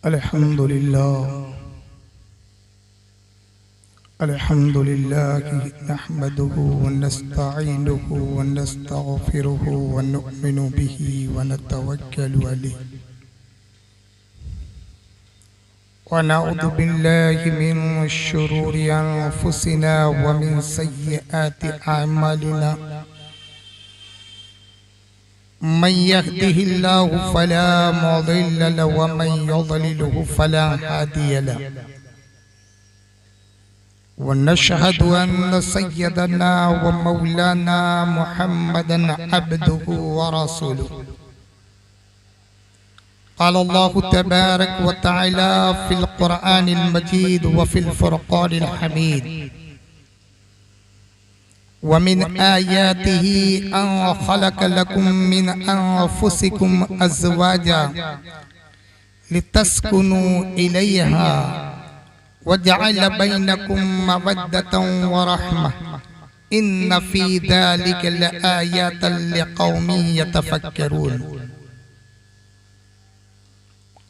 अल्हम्दुलिल्लाह नहमदुहु व नस्तईनुहु व नस्तगफिरुहु व नु'मिनु बिही व नतवक्कलु अलैहि व नऊज़ु बिल्लाहि मिन शुरूरि अनफुसिना व मिन सय्यिआति अअमालिना मन यहदिहिल्लाहु फला मुदिल्ल लहु व मन युद्लिलहु फला हादिय लहु वनशहदु अन्न सय्यदना व मौलाना मुहम्मदन अब्दुहु व रसूलुहु क़ाल अल्लाहु तबारक व तआला फ़िल क़ुरआनिल मजीद व फ़िल फ़ुरक़ानिल हमीद व मिन आयातिही अन ख़लक़ लकुम मिन अनफ़ुसिकुम अज़वाजा लितस्कुनू इलैहा वजअल बैनकुम मवद्दतन व रहमह इन्न फी ज़ालिका लआयातन लिक़ौमिन यतफ़क्करून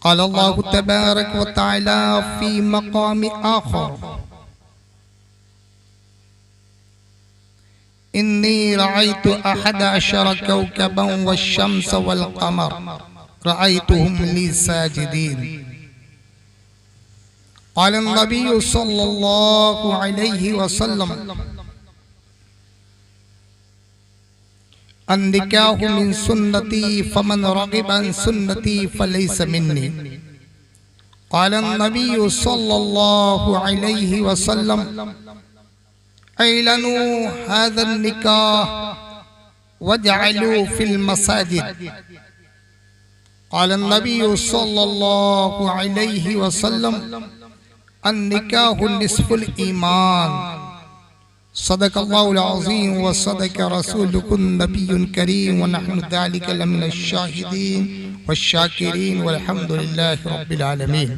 क़ाल अल्लाहु तबारक व तआला फ़ी मक़ाम आख़र इन्नी रअयतु अहद अशर कौकबन वश्शम्स वल क़मर रअयतुहुम ली साजिदीन क़ाल नबी सल्लल्लाहु अलैहि वसल्लम अन्निकाहु मिन सुन्नती फमन रग़िब अन सुन्नती फलैसा मिन्नी क़ाल नबी सल्लल्लाहु अलैहि वसल्लम ऐलनु हाज़ा निकाह वजअलू फिल मसाजिद क़ाल नबी सल्लल्लाहु अलैहि वसल्लम अन्निकाहु निस्फ़ुल ईमान सदक़ल्लाहुल अज़ीम व सदक़ रसूलुकुन नबियुन करीम व नहनु ज़ालिका लमिनश शाहिदीन वश्शाकिरीन वल्हम्दुलिल्लाहि रब्बिल आलमीन।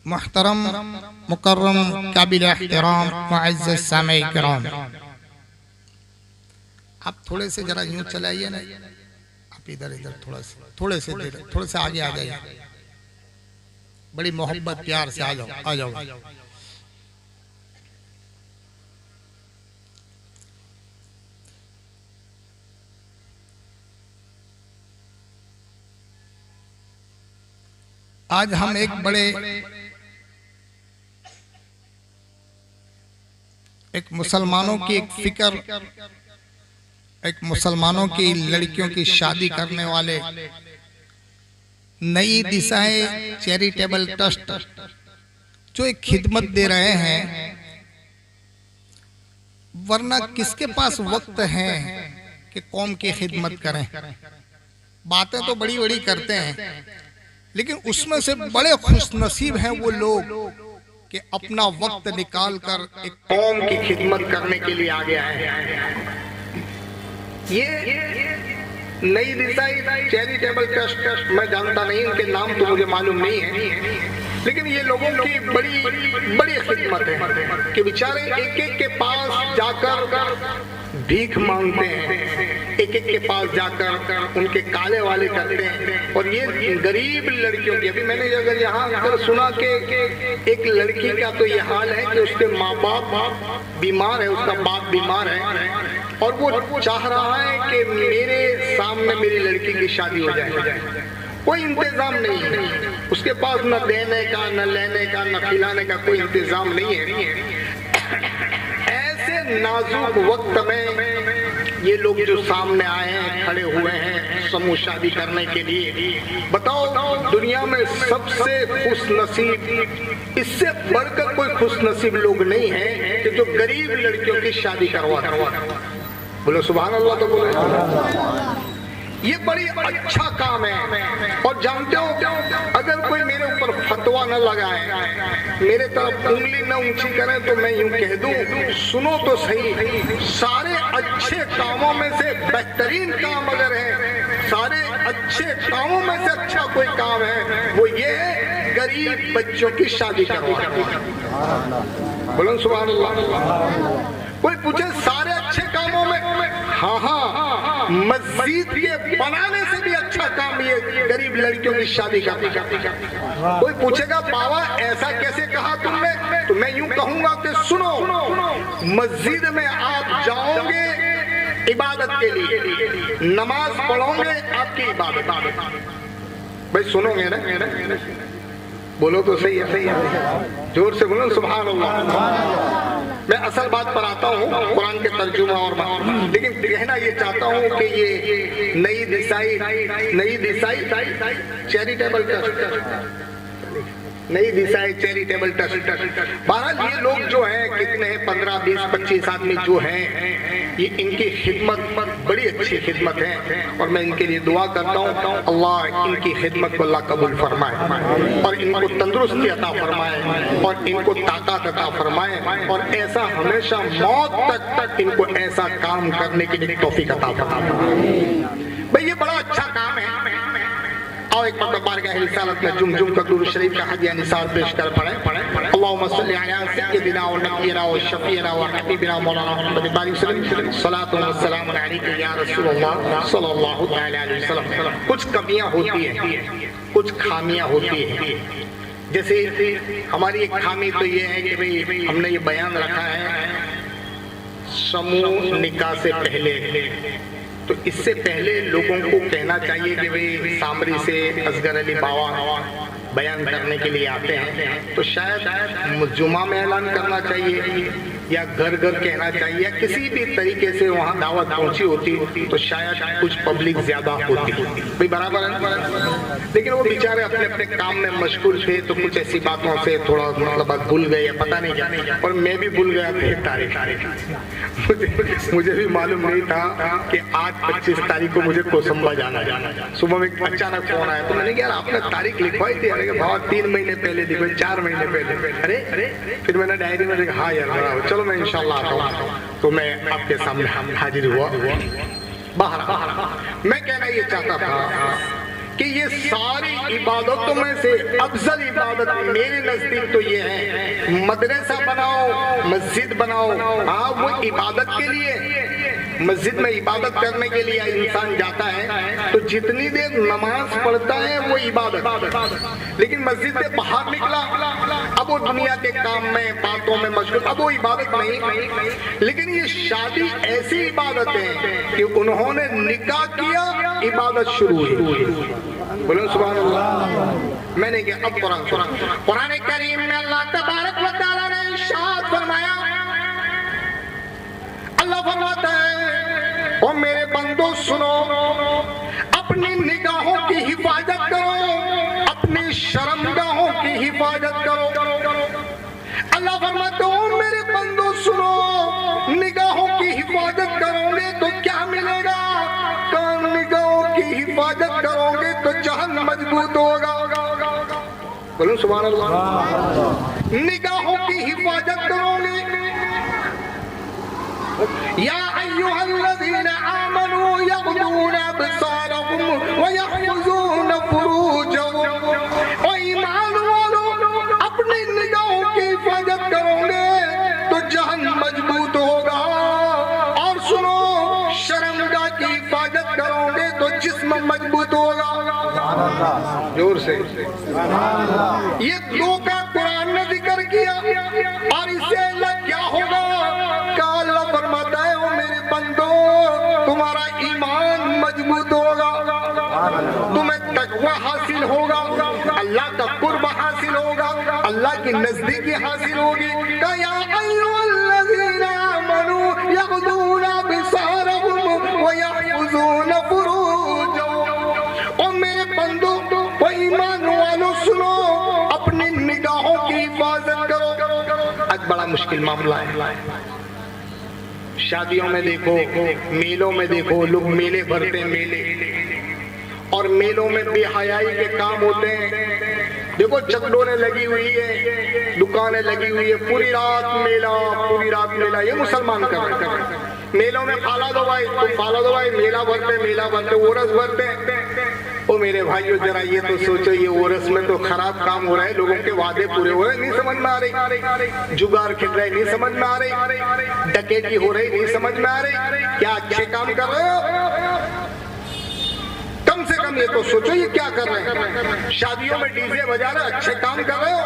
मुहतरम मुकर्रम काबिल एहतराम मुअज़्ज़ज़ सामिई किराम, आप थोड़े से जरा यूं चलाइए ना, इधर इधर थोड़े से आगे आ जाइए, बड़ी मोहब्बत प्यार से आ जाओ। आज हम एक मुसलमानों की एक फिक्र, एक मुसलमानों की लड़कियों की शादी करने वाले नई दिशाएं चैरिटेबल ट्रस्ट जो एक खिदमत दे रहे हैं, वरना किसके पास वक्त है कि कौम की खिदमत करें। बातें तो बड़ी बड़ी करते हैं, लेकिन उसमें से बड़े खुशनसीब हैं वो लोग कि अपना वक्त निकाल कर एक कौम की खिदमत करने के लिए आगे आए हैं। ये नई दिशा चैरिटेबल ट्रस्ट, मैं जानता नहीं, उनके नाम तो मुझे मालूम नहीं है, लेकिन ये लोगों की बड़ी बड़ी खिदमत है कि बेचारे एक एक के पास जाकर भीख मांगते हैं, एक एक के पास जाकर उनके काले वाले करते हैं। और ये गरीब लड़कियों की, अभी मैंने अगर यहाँ पर सुना कि एक लड़की का तो ये हाल है कि उसके माँ बाप बीमार है, उसका बाप बीमार है और वो चाह रहा है कि मेरे सामने मेरी लड़की की शादी हो जाए। कोई इंतजाम नहीं है उसके पास, न देने का, न लेने का, न खिलाने का कोई इंतजाम नहीं है। ऐसे नाजुक वक्त में ये लोग जो सामने आए हैं, खड़े हुए हैं समूह शादी करने के लिए, बताओ दुनिया में सबसे खुशनसीब, इससे बढ़कर कोई खुशनसीब लोग नहीं है कि जो गरीब लड़कियों की शादी करवा। बोलो सुभान अल्लाह। तो बोले ये बड़ी अच्छा काम है। और जानते हो, अगर कोई मेरे ऊपर फतवा न लगाए, मेरे तरफ उंगली न ऊंची करे, तो मैं यूं कह दूं, सुनो तो सही, सारे अच्छे कामों में से बेहतरीन काम अगर है, सारे अच्छे कामों में से अच्छा कोई काम है, वो ये है गरीब बच्चों की शादी करवाना। बोलो सुभान अल्लाह। कोई पूछे सारे अच्छे कामों में, हाँ, मस्जिद के बनाने से भी गरीब लड़कियों की शादी करती। कोई पूछेगा बाबा ऐसा कैसे कहा तुमने, तो मैं यूं कहूंगा कि सुनो, मस्जिद में आप जाओगे इबादत के लिए, नमाज पढ़ोगे आपकी इबादत। भाई सुनोगे ना, बोलो तो सही है, सही है, जोर से बोलो सुभान अल्लाह। मैं असल बात पर आता हूँ, कुरान के तर्जुमा और लेकिन कहना ये चाहता हूँ कि ये नई दिशाई चैरिटेबल ट्रस्ट, नई दिशाएं चैरिटेबल ट्रस्ट। बहरहाल ये लोग जो हैं कितने हैं, 15, 20, 25 आदमी जो हैं, ये इनकी खिदमत बड़ी अच्छी खिदमत है और मैं इनके लिए दुआ करता हूँ अल्लाह इनकी खिदमत को अल्लाह कबूल फरमाए और इनको तंदुरुस्ती अता फरमाए और इनको ताकत अता फरमाए और ऐसा हमेशा मौत तक इनको ऐसा काम करने की तौफीक अता फरमाए। भाई ये बड़ा अच्छा काम है। और एक मरतबा बारगाह रिसालत में जुम का दुरूद शरीफ का हदिया निसार पेश कर पढ़े। अल्लाहुम्मा सल्ली अला सय्यिदिना व नबियिना व शफीना व हबीबिना मौलाना मुहम्मद वसल्लम सलातु व सलाम अलैका या रसूलल्लाह सल्लल्लाहु अलैहि वसल्लम। कुछ कमियां होती हैं, कुछ खामियां होती हैं। जैसे हमारी एक खामी तो ये है कि भाई हमने ये बयान रखा है समूह निकाह से पहले, तो इससे पहले लोगों को कहना चाहिए कि भाई सामरी से असगर अली बाबा बयान करने के लिए आते हैं, तो शायद जुमा में ऐलान करना चाहिए या घर घर कहना चाहिए या किसी भी तरीके से वहाँ दावत पहुंची होती तो शायद कुछ पब्लिक ज्यादा होती। भाई बराबर है, लेकिन वो बेचारे अपने अपने काम में मशगूल थे तो कुछ ऐसी बातों से थोड़ा मतलब भूल गए, पता नहीं क्या, और मैं भी भूल गया था तारीख। मुझे भी मालूम नहीं था कि आज 25 तारीख को मुझे कोसंबा जाना। सुबह में अचानक फोन आया तो मैंने कहा आपने तारीख लिखवाई थी? अरे भाव 3 महीने पहले लिखवाई, 4 महीने पहले। अरे फिर मैंने डायरी में देखा हाँ यार चलो मैं इंशाल्लाह आता हूँ। तो मैं आपके सामने हाजिर हुआ। बाहर मैं कहना ये चाहता था कि ये सारी इबादतों में से अफजल इबादत मेरे नजदीक तो ये है, मदरसा बनाओ, मस्जिद बनाओ। हाँ वो इबादत के लिए, मस्जिद में इबादत करने के लिए इंसान जाता है तो जितनी देर नमाज पढ़ता है वो इबादत, लेकिन मस्जिद से बाहर निकला अब वो दुनिया के काम में बातों में मशगूल, अब वो इबादत नहीं। लेकिन ये शादी ऐसी इबादत है कि उन्होंने निकाह किया, इबादत शुरू हुई। बोलो सुभान अल्लाह। मैंने क्या अब कुरान करीम में अल्लाह तबारक व तआला ने इरशाद फरमाया, अल्लाह फरमाता है ओ मेरे बंदो सुनो, अपनी निगाहों की हिफाजत करो, अपनी शर्मगाहों की हिफाजत करो। अल्लाह फरमाता है ओ मेरे बंदो सुनो, निगाहों की हिफाजत करोगे तो क्या मिलेगा? निगाहों की हिफाजत करोगे तो जहन मजबूत होगा। बोलो सुभान अल्लाह। निगाहों की हिफाजत करोगे, या अय्युहल्लज़ीना आमनू यग़्दूना अबसारहुम व यहफ़ज़ूना फ़ुरूजहुम। ओ ईमान वालों, अपनी निगाहों की हिफाजत करोगे तो जहन मजबूत होगा। और सुनो, शर्मगाह की हिफाजत करोगे तो जिस्म मजबूत होगा। जोर से ये 2 का कुरान ने जिक्र किया और इससे अल्लाह क्या होगा? अल्लाह फरमाता है ओ मेरे बंदो, तुम्हारा ईमान मजबूत होगा, तुम्हें तकवा हासिल होगा, अल्लाह का कुर्ब हासिल होगा, अल्लाह की नजदीकी हासिल होगी। या अय्युहल्लज़ीना आमनू यग़्दूना अबसारहुम व यहफ़ज़ूना फ़ुरूजहुम। ओ मेरे बंदो, ओ ईमान वालों सुनो, अपनी निगाहों की हिफाजत करो। आज बड़ा मुश्किल मामला है। शादियों में देखो, मेलों में देखो, लोग मेले भरते हैं, मेले, और मेलों में बेहयाई के काम होते हैं। देखो चकडोरें लगी हुई है, दुकानें लगी हुई है, पूरी रात मेला, ये मुसलमान कर रहे हैं। मेलों में फाला दो भाई, तो फाला दो भाई, मेला भरते, ओरस भरते। ओ मेरे भाइयों जरा ये तो सोचो, ये ओरस में तो खराब काम हो रहा है, लोगों के वादे पूरे हो रहे नहीं समझ में आ रही, जुगाड़ खेल रहे नहीं समझ में आ रही, डकैती हो रही नहीं समझ में आ रही। क्या अच्छे काम कर रहे हो? कम से कम कम ये तो सोचो ये क्या कर रहे हैं। शादियों में डीजे बजा रहे अच्छे काम कर रहे हो,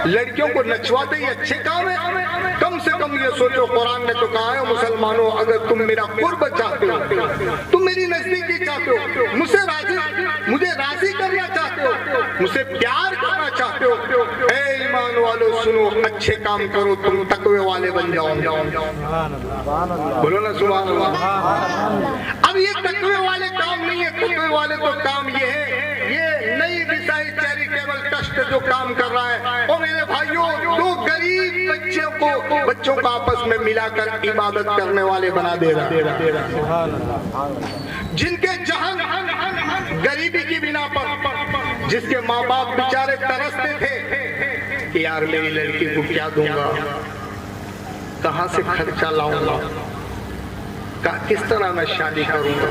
लड़कियों को नचवाते ही अच्छे काम है। कम से कम ये सोचो, कुरान ने तो कहा है मुसलमानों अगर तुम मेरा कुर्ब चाहते हो, तुम मेरी नजदीकी चाहते हो, मुझे राजी करना चाहते हो, मुझसे प्यार करना चाहते हो, ए ईमान वालों सुनो, अच्छे काम करो, तुम तकवे वाले बन जाओ। बोलो ना सुभान अल्लाह। अब ये तकवे वाले काम नहीं है, तकवे वाले तो काम ये है, ये नई विसाई चैरिटेबल ट्रस्ट जो काम कर रहा है, और मेरे भाइयों दो गरीब बच्चों को आपस में मिलाकर इबादत करने वाले बना दे रहा है, जिनके जहां गरीबी की बिना पर जिसके माँ बाप बेचारे तरसते थे कि यार मेरी लड़की को क्या दूंगा, कहां से खर्चा लाऊंगा, किस तरह मैं शादी करूंगा।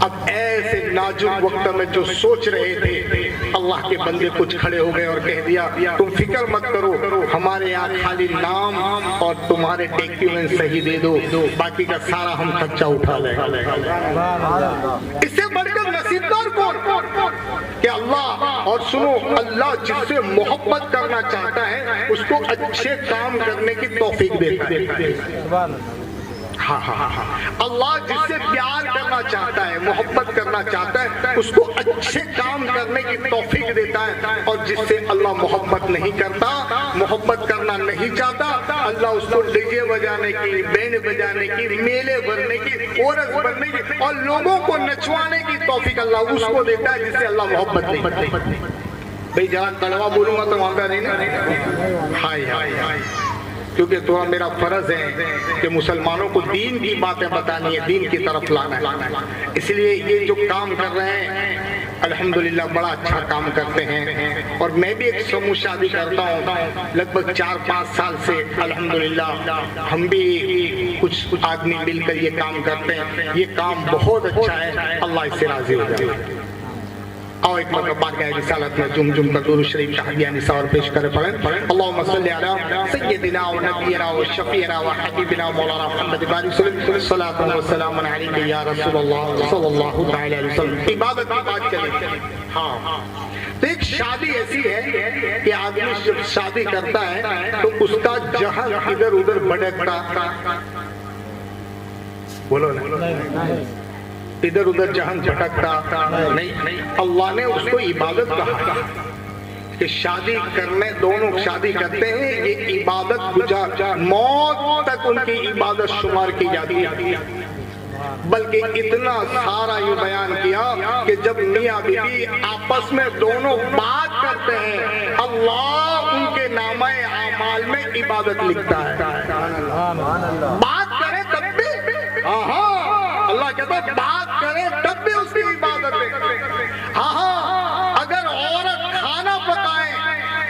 अब ऐसे नाजुक वक्त में जो सोच रहे थे, अल्लाह के बंदे कुछ खड़े हो गए और कह दिया तुम फिक्र मत करो, हमारे यहाँ खाली नाम और तुम्हारे डॉक्यूमेंट सही दे दो, बाकी का सारा हम खर्चा उठा लेंगे। इससे बढ़कर नसीबदार कौन कि अल्लाह। और सुनो, अल्लाह जिससे मोहब्बत करना चाहता है उसको अच्छे काम करने की तौफीक देता है। हाँ। अल्लाह जिससे प्यार करना चाहता है, मोहब्बत करना चाहता है, उसको अच्छे काम करने की तौफीक देता है। और जिससे अल्लाह मोहब्बत नहीं करता, मोहब्बत करना नहीं चाहता, अल्लाह उसको डीजे बजाने की, बैंड बजाने की, मेले भरने की, औरत बनने की और लोगों को नचवाने की तौफीक अल्लाह उसको देता है जिससे अल्लाह मोहब्बत नहीं। भाई जरा कड़वा बोलूंगा तो वहां नहीं ना, हाय, क्योंकि तो मेरा फर्ज है कि मुसलमानों को दीन की बातें बतानी है, दीन की तरफ लाना है। इसलिए ये जो काम कर रहे हैं अल्हम्दुलिल्लाह बड़ा अच्छा काम करते हैं। और मैं भी एक समूह शादी करता हूँ लगभग 4-5 साल से अल्हम्दुलिल्लाह। हम भी कुछ आदमी मिलकर ये काम करते हैं। ये काम बहुत अच्छा है, अल्लाह इससे राजी हो जाए। और एक मौका बाकी रिसालत में जुम का दुरूद शरीफ का हदिया निसार पेश करे पढ़ें। अल्लाहुम्मा सल्ली अला सय्यदिना व नबियना व शफीना व हबीबिना मौलाना मुहम्मद सल्लल्लाहु अलैहि वसल्लम अलैहि या रसूलुल्लाह सल्लल्लाहु तआला अलैहि वसल्लम। इबादत की बात चले, हाँ, तो एक शादी ऐसी है कि आदमी जब शादी करता है तो उसका जहां इधर उधर भटकता, बोलो ना, इधर उधर जहां भटकता नहीं। अल्लाह ने उसको इबादत कहा कि शादी करने, दोनों शादी करते हैं, ये इबादत गुजार मौत तक उनकी इबादत शुमार की जाती है। बल्कि इतना सारा यूं बयान किया कि जब मियां बीवी आपस में दोनों बात करते हैं, अल्लाह उनके नामे आमाल में इबादत लिखता है। बात करें तब भी, अल्लाह कहता है बात करे तब भी उसकी इबादत है। हाँ, अगर औरत खाना पकाए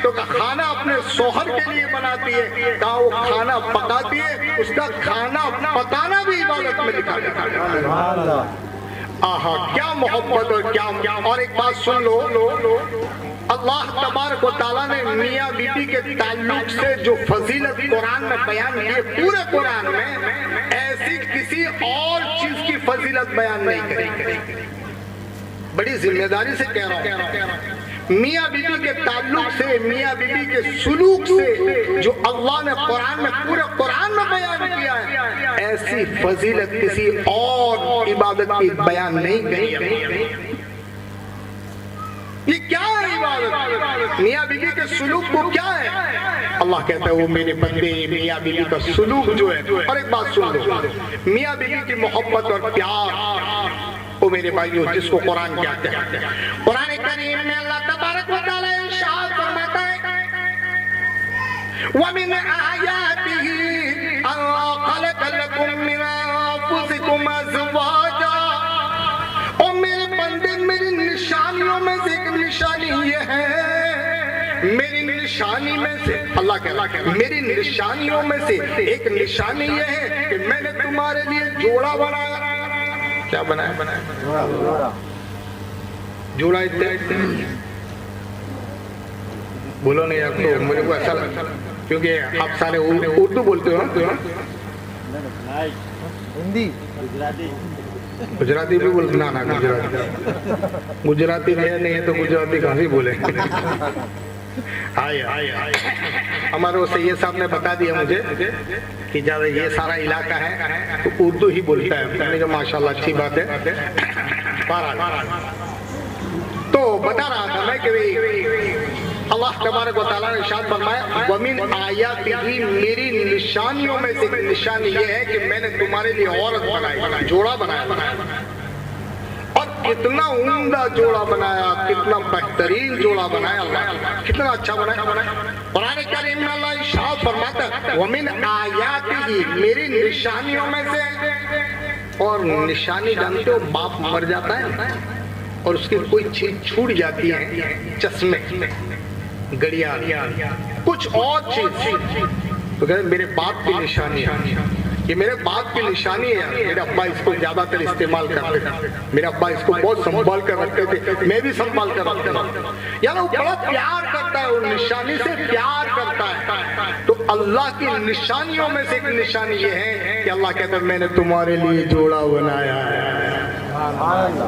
तो खाना अपने सोहर के लिए बनाती है, कहा वो खाना पकाती है, उसका खाना पकाना भी इबादत में लिखा जाता है। आहा, क्या मोहब्बत और क्या। और एक बात सुन लो, अल्लाह तबारक व तआला ने मियां बीवी के ताल्लुक से जो फजीलत कुरान में बयान की है, पूरे कुरान में ऐसी किसी और चीज की फजीलत बयान नहीं करी। बड़ी जिम्मेदारी से कह रहा हूं, मियां बीवी के ताल्लुक से, मियां बीवी के सुलूक से जो अल्लाह ने कुरान में, पूरे कुरान में बयान किया है, ऐसी फजीलत किसी और इबादत की बयान नहीं करी। ये क्या है इबादत? मियां बीवी के सुलूक को क्या है? अल्लाह कहता है वो मेरे बंदे मियां बीवी का सुलूक जो है। और एक बात सुन लो, मियां बीवी की मोहब्बत और प्यार, वो मेरे भाइयों जिसको कुरान कहते हैं, कुरान करीम में अल्लाह तबारक व तआला इरशाद फरमाता है, व मिन आयातिही अल्लाह खलक़ लकुम मिन अनफुसिकुम अज़वाजा। और मेरे बंदे, मेरी निशानियों में से एक निशानी ये है, मेरी निशानी में से, अल्लाह कहता, मेरी निशानियों में से एक निशानी ये है कि मैंने तुम्हारे लिए जोड़ा बनाया। क्या बनाया? जोड़ा। इतने बोलो नहीं यार, तो मुझे को ऐसा लगता, क्योंकि आप सारे उर्दू बोलते हो, हिंदी, गुजराती, गुजराती भी बोल ना ना गुजराती नहीं है तो गुजराती कहाँ से बोले। आए हमारे सैयद साहब ने बता दिया मुझे कि जब ये सारा इलाका है तो उर्दू ही बोलता है। मैंने कहा माशाल्लाह अच्छी बात है। तो बता रहा था मैं कि अल्लाह तबारक व तआला ने इरशाद फरमाया वमिन आयातिही, मेरी निशानियों में से एक निशानी ये है कि मैंने तुम्हारे लिए औरत बनाई, जोड़ा बनाया। और कितना उम्दा जोड़ा बनाया, कितना बेहतरीन जोड़ा बनाया अल्लाह, कितना अच्छा बनाया। कुरान करीम में अल्लाह इरशाद फरमाता है वमिन आयातिही, मेरी निशानियों में से। और निशानी जानते हो, बाप मर जाता है और उसकी कोई चीज छूट जाती है, चश्मे, घड़ियाल, कुछ और चीज, तो कहते मेरे बाप की निशानी है, ये मेरे बाप की निशानी है। मेरे अब्बा इसको ज्यादातर इस्तेमाल करते थे, मेरे अब्बा इसको बहुत संभाल कर रखते थे, मैं भी संभाल कर रखता था। यानी वो बड़ा प्यार करता है, उस निशानी से प्यार करता है। तो अल्लाह की निशानियों में से एक निशानी ये है कि अल्लाह कहता है मैंने तुम्हारे लिए जोड़ा बनाया है।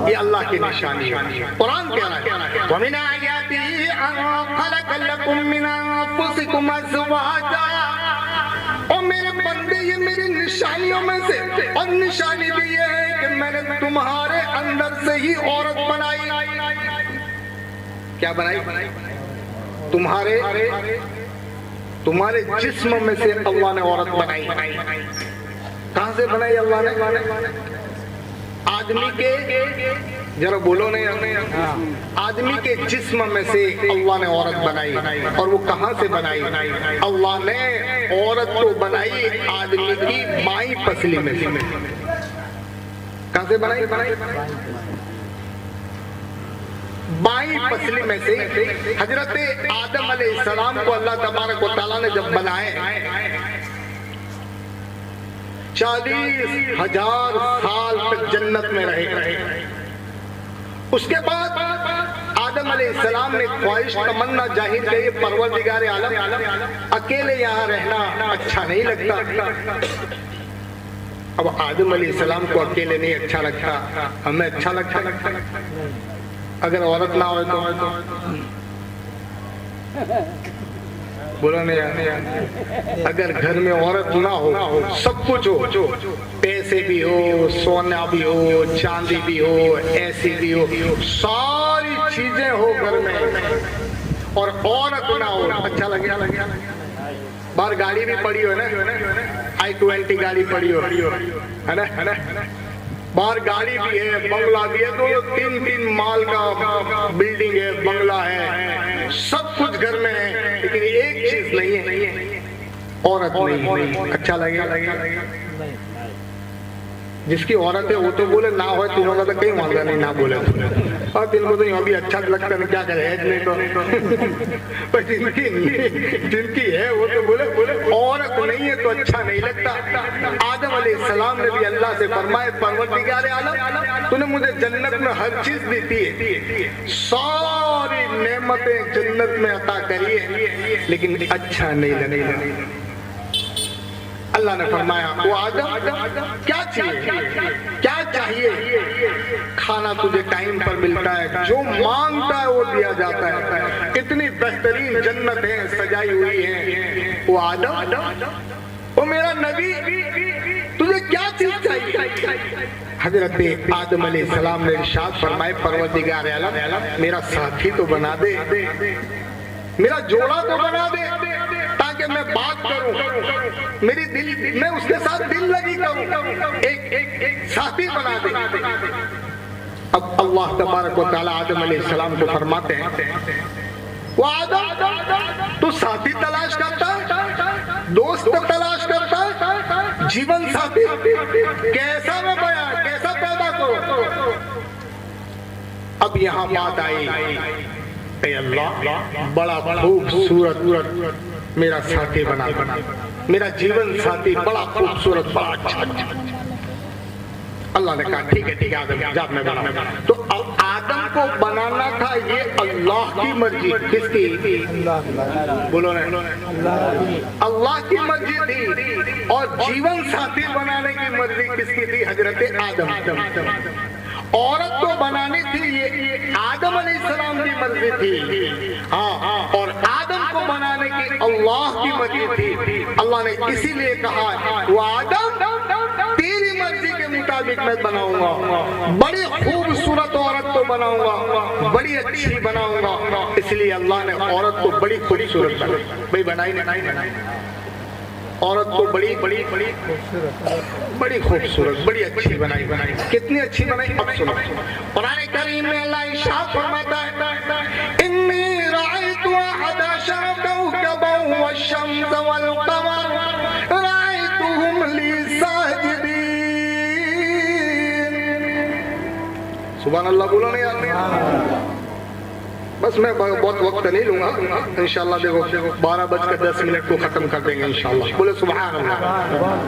ये अल्लाह की निशानी है। कुरान कह रहा है वमिन आयातिही अन खलक़ लकुम मिन अनफुसिकुम अज़वाजा, और मेरे बंदे ये मेरी निशानियों में से, और निशानी भी ये है कि मैंने तुम्हारे अंदर से ही औरत बनाई। क्या बनाई? तुम्हारे जिस्म में से अल्लाह ने औरत बनाई। कहां से बनाई अल्लाह ने? आदमी के, जरा बोलो नहीं, आदमी के जिस्म में से अल्लाह ने औरत बनाई। और वो कहां से बनाई? अल्लाह ने औरत को बनाई आदमी की बाईं पसली में से। कहां से बनाई? बाईं पसली में से। हजरत आदम अलैहिस्सलाम को अल्लाह तबारक व तआला ने जब बनाए, 40,000 साल तक जन्नत में रहे। उसके बाद आदम अलैहिस्सलाम ने ख्वाहिश तमन्ना जाहिर की, परवरदिगार आलम अकेले यहाँ रहना अच्छा नहीं लगता। अब आदम अलैहिस्सलाम को अकेले नहीं अच्छा लगता, हमें अच्छा लगता। अगर औरत ना हो तो बोला नहीं, अगर घर में औरत ना हो, सब कुछ हो, पैसे भी हो, सोना भी हो, चांदी भी हो, ऐसी भी हो, सारी चीजें हो घर में, और औरत ना हो, अच्छा लगेगा। बाहर गाड़ी भी पड़ी हो ना, I-20 गाड़ी पड़ी हो, है ना, बाहर गाड़ी भी है, बंगला भी है, तो 3-3 माल का बिल्डिंग है, बंगला है, सब कुछ घर में है, लेकिन एक चीज नहीं है, औरत नहीं। अच्छा लगेगा? जिसकी औरत है वो तो बोले ना हो, तुम्हारा तो कहीं मांगा नहीं, ना बोले। और इनको तो अभी अच्छा लगता है, क्या करे, नहीं तो पर जिनकी है वो तो बोले औरत नहीं है तो अच्छा नहीं लगता। आदम अलैहिस्सलाम ने भी अल्लाह से फरमाए परवरदिगार आलम तूने मुझे जन्नत में हर चीज दी है, सारी नेमतें जन्नत में अता करी है, लेकिन अच्छा नहीं लगेगा। अल्लाह ने फरमाया वो आदम क्या चाहिए? खाना तुझे टाइम पर मिलता है, जो मांगता है वो दिया जाता है, इतनी बेहतरीन जन्नत है, सजाई हुई है। वो आदम, वो मेरा नबी, तुझे क्या चीज चाहिए? हजरत आदम अलैहिस्सलाम ने इरशाद फरमाए परवरदिगार आलम मेरा साथी तो बना दे, मेरा जोड़ा तो बना दे, ताकि मैं बात करूं, मेरी दिल, मैं उसके साथ दिल लगी करूं, एक साथी बना दे। अब अल्लाह तबारक व तआला आदम अलैहिस्सलाम को फरमाते हैं वो आदम तू साथी तलाश करता है, दोस्त तलाश करता है, जीवन साथी कैसा मैं बया, कैसा पैदा करूं? अब यहाँ बात आई, अल्लाह बड़ा खूबसूरत मेरा साथी बना, मेरा जीवन साथी बड़ा खूबसूरत, बड़ा अच्छा। अल्लाह ने कहा ठीक है आदम जा, मैं बना। तो अब आदम को बनाना था ये अल्लाह की मर्जी। किसकी? बोलो ना, अल्लाह की मर्जी थी। और जीवन साथी बनाने की मर्जी किसकी थी? हजरत आदम। औरत को बनानी थी ये आदम अलैहिस्सलाम की मर्जी थी। हाँ, और आदम को बनाने की अल्लाह की मर्जी थी। अल्लाह ने इसीलिए कहा वो आदम तेरी मर्जी के मुताबिक मैं बनाऊंगा, बड़ी खूबसूरत औरत को बनाऊंगा, बड़ी अच्छी बनाऊंगा। इसलिए अल्लाह ने औरत को बड़ी खूबसूरत भाई बनाई औरत को बड़ी खूबसूरत, बड़ी अच्छी बनाई। कितनी अच्छी बनाई अब सुनो। कुरान करीम में अल्लाह इरशाद फरमाता है इन्नी रायतु अहद अशरा कौकबन वश्शम्स वल क़मर रायतुहुम ली साजिदीन। सुभान अल्लाह बोलो नहीं यार। बस मैं बहुत वक्त नहीं लूंगा, इंशाल्लाह देखो 12:10 को खत्म कर देंगे इंशाल्लाह। बोलो सुभान अल्लाह,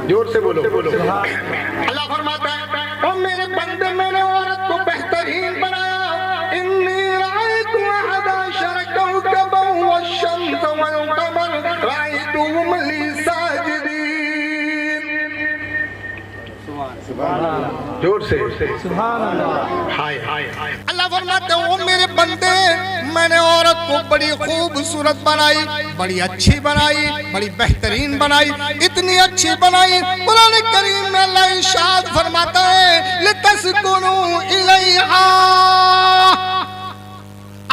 जोर से बोलो। अल्लाह फरमाता है और मेरे बंदे मैंने औरत को बेहतरीन बनाया। इन्नी रायतु अहद अशरा कौकबन वश्शम्स वल क़मर रायतुहुम ली साजिदीन। जोर से सुभान अल्लाह। हाय अल्लाह फरमाते हो मेरे बंदे मैंने औरत को बड़ी खूबसूरत बनाई, बड़ी अच्छी बनाई, बड़ी बेहतरीन बनाई, इतनी अच्छी बनाई। कुरान करीम में अल्लाह इरशाद फरमाता है लितस्कुनु इलैहा।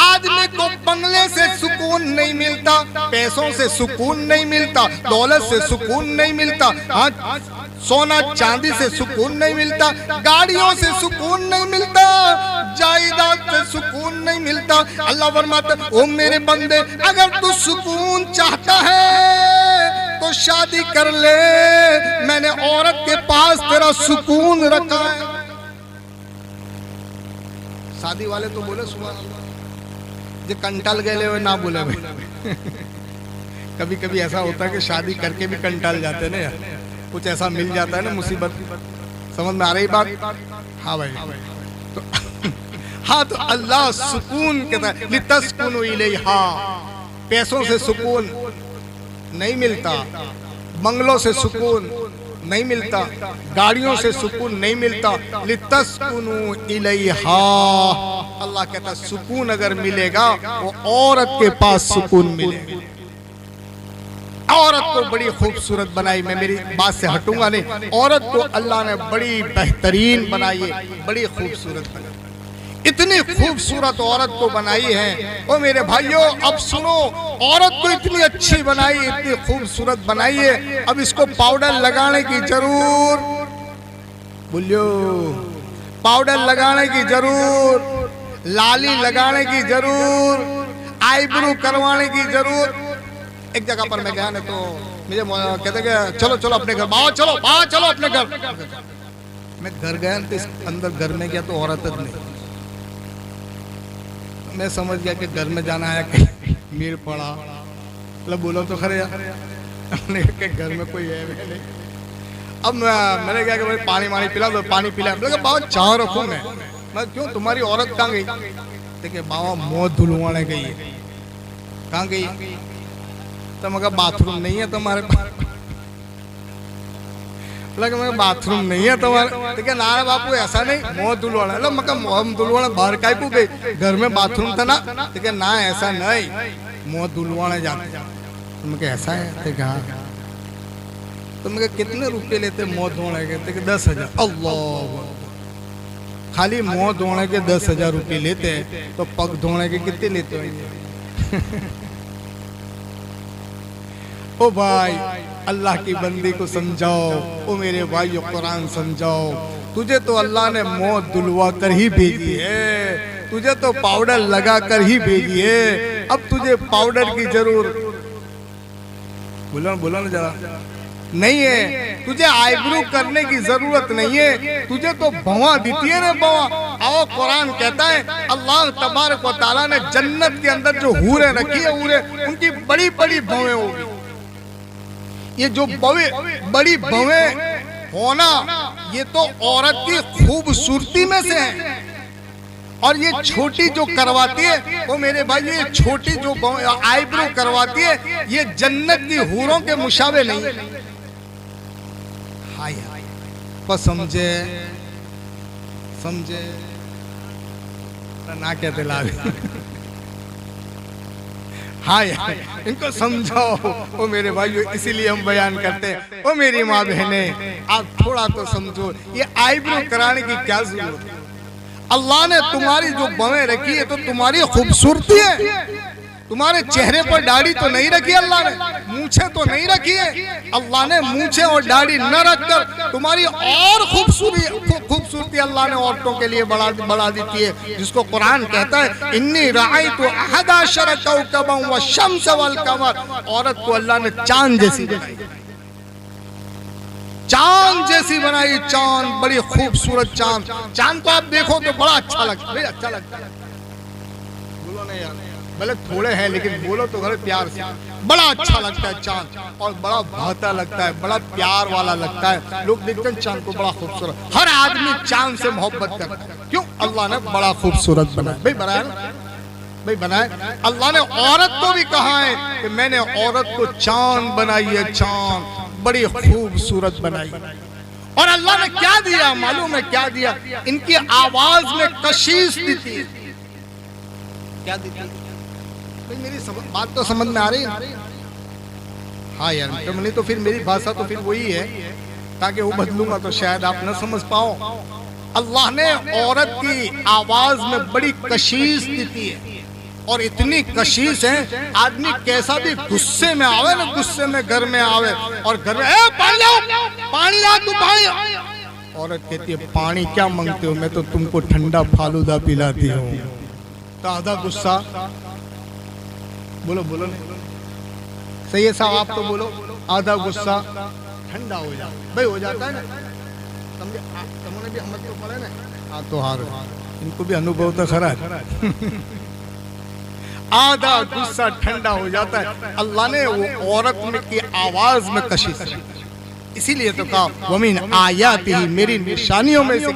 आदमी को बंगले से सुकून नहीं मिलता, पैसों से सुकून नहीं मिलता, दौलत से सुकून नहीं मिलता, सोना चांदी से सुकून नहीं मिलता, गाड़ियों से सुकून नहीं मिलता, जायदाद से सुकून नहीं मिलता। अल्लाह फरमाता ओ मेरे बंदे अगर तू सुकून चाहता है तो शादी कर ले, मैंने औरत के पास तेरा सुकून रखा है। शादी वाले तो बोले सुभान अल्लाह, जो कंटाल गए ना बोले भाई। कभी कभी ऐसा होता है कि शादी करके भी कंटाल जाते हैं ना यार, कुछ ऐसा मिल जाता है ना मुसीबत। समझ में आ रही बात? हाँ भाई। तो हाँ, तो अल्लाह सुकून कहता है लितस्कुनु इलैहा। पैसों से सुकून नहीं मिलता, बंगलों से सुकून नहीं मिलता, गाड़ियों से सुकून नहीं मिलता। लितस्कुनु इलैहा, अल्लाह कहता सुकून अगर मिलेगा वो औरत के पास सुकून मिलेगा। औरत को बड़ी खूबसूरत बनाई, मैं मेरी बात से हटूंगा नहीं। औरत को अल्लाह ने बड़ी बेहतरीन बनाई है, बड़ी खूबसूरत बनाई। इतनी खूबसूरत औरत को बनाई है। ओ मेरे भाइयों अब सुनो, औरत को इतनी अच्छी बनाई, इतनी खूबसूरत बनाई है। अब इसको पाउडर लगाने की जरूर, बोलियो पाउडर लगाने की जरूर, लाली लगाने की जरूर, आईब्रो करवाने की जरूर। एक जगह पर मैं गया ना तो मुझे कहते कि चलो चलो अपने घर, बाहर चलो अपने घर। मैं घर गया तो इस अंदर घर में गया तो औरत नहीं। मैं समझ गया कि घर में जाना है, कहीं मीर पड़ा। मतलब बोलो तो खरे यार, अपने के घर में कोई है नहीं। अब मैंने कहा कि भाई पानी पिला दो, पानी पिला। बोले बाबा चाह रखूँ मैं क्यों, तुम्हारी औरत कहाँ गई? देखिए बाबा मुँह धुलवाने गई है। कहाँ गई? तो मगर बाथरूम नहीं है तुम्हारे पास? मगर बाथरूम नहीं है तुम्हारे? ठीक है ना बापू, ऐसा नहीं, मुँह धुलवाना। लो मगर मुँह धुलवाना बाहर काय को गई, घर में बाथरूम था ना? ठीक है ना, ऐसा नहीं, मुँह धुलवाने जाते। तो मैं ऐसा है? ठीक है। तो मैं कितने रुपए लेते मुँह धोने के? 10,000। अल्लाह, खाली मुँह धोने के 10,000 रुपये लेते हैं, तो पग धोने के कितने लेते होंगे? ओ भाई अल्लाह की बंदी को समझाओ, ओ मेरे भाइयों कुरान समझाओ। तुझे तो अल्लाह ने मुँह धुलवा कर ही भेजी है, तुझे तो पाउडर लगा कर ही भेजी है। अब तुझे पाउडर की जरूरत, बोलो ना जरा, नहीं है। तुझे आईब्रो करने की जरूरत नहीं है, तुझे तो भवां देती है ना भवां। आओ कुरान कहता है अल्लाह तबारक व तआला ने जन्नत के अंदर जो हूरें रखी है, हूरें उनकी बड़ी बड़ी भवें होगी। ये जो बड़ी भवें होना, ये तो औरत की खूबसूरती में से है। और ये छोटी जो करवाती है वो मेरे भाई, ये छोटी जो आईब्रो करवाती है ये जन्नत की हूरों के मुशाबे नहीं है। हाय पर समझे समझे ना कहते लाभ। हाँ यार इनको समझाओ ओ मेरे भाई, इसीलिए हम बयान करते हैं। ओ मेरी माँ बहने, आप थोड़ा तो समझो, ये आईब्रो कराने की क्या जरूरत है? अल्लाह ने तुम्हारी जो बवें रखी है तो तुम्हारी खूबसूरती है। तुम्हारे चेहरे पर दाढ़ी तो नहीं रखी अल्लाह ने, मूछें तो नहीं रखी है। अल्लाह ने मूछें और दाढ़ी न रखकर तुम्हारी और खूबसूरती अल्लाह ने औरतों के लिए बढ़ा देती है, जिसको कुरान कहता है इन्नी राअयतु अहदा अशरा कौकबन व शम्स वल कमर। औरत को अल्लाह ने चांद जैसी बनाई, चांद जैसी बनाई, चांद बड़ी खूबसूरत चांद। चांद को आप देखो तो बड़ा अच्छा लगता है, अच्छा लगता है। बोलो नहीं यार, भले थोड़े हैं लेकिन बोलो तो बड़े प्यार से। बड़ा अच्छा लगता है चांद, और बड़ा भाता लगता है, बड़ा प्यार वाला लगता है। लोग देखते हैं चांद को बड़ा खूबसूरत, हर आदमी चांद से मोहब्बत करता है। क्यों? अल्लाह ने बड़ा खूबसूरत बनाया। भाई बनाया ना, भाई बनाया। अल्लाह ने औरत को भी कहा है कि मैंने औरत को चांद बनाई है, चांद बड़ी खूबसूरत बनाई। और अल्लाह ने क्या दिया मालूम है? क्या दिया? इनकी आवाज में कशिश दी थी। क्या दी थी? मेरी बात तो समझ में आ रही है? हाँ यार, तो नहीं तो फिर मेरी भाषा तो फिर वही है, ताकि वो बदलूंगा तो शायद आप न समझ पाओ। अल्लाह ने औरत की आवाज में बड़ी कशिश दी है, और इतनी कशिश है आदमी कैसा भी गुस्से में आवे ना, गुस्से में घर में आवे और घर में पानी लाओ, पानी ला, तू पानी। औरत कहती है पानी क्या मांगते हो, मैं तो तुमको ठंडा फालूदा पिलाती हूँ। तो आधा गुस्सा, बोलो बोलो सही है साहब, आप तो बोलो, आधा गुस्सा ठंडा हो जाता, भाई हो जाता है ना, समझे? तुमने भी हम तो पढ़े ना, हाँ तो हार इनको भी अनुभव तो खरा है। आधा गुस्सा ठंडा हो जाता है। अल्लाह ने वो औरत में की आवाज में कशिश, इसीलिए तो कहा वमीन आयातिही, मेरी निशानियों में से।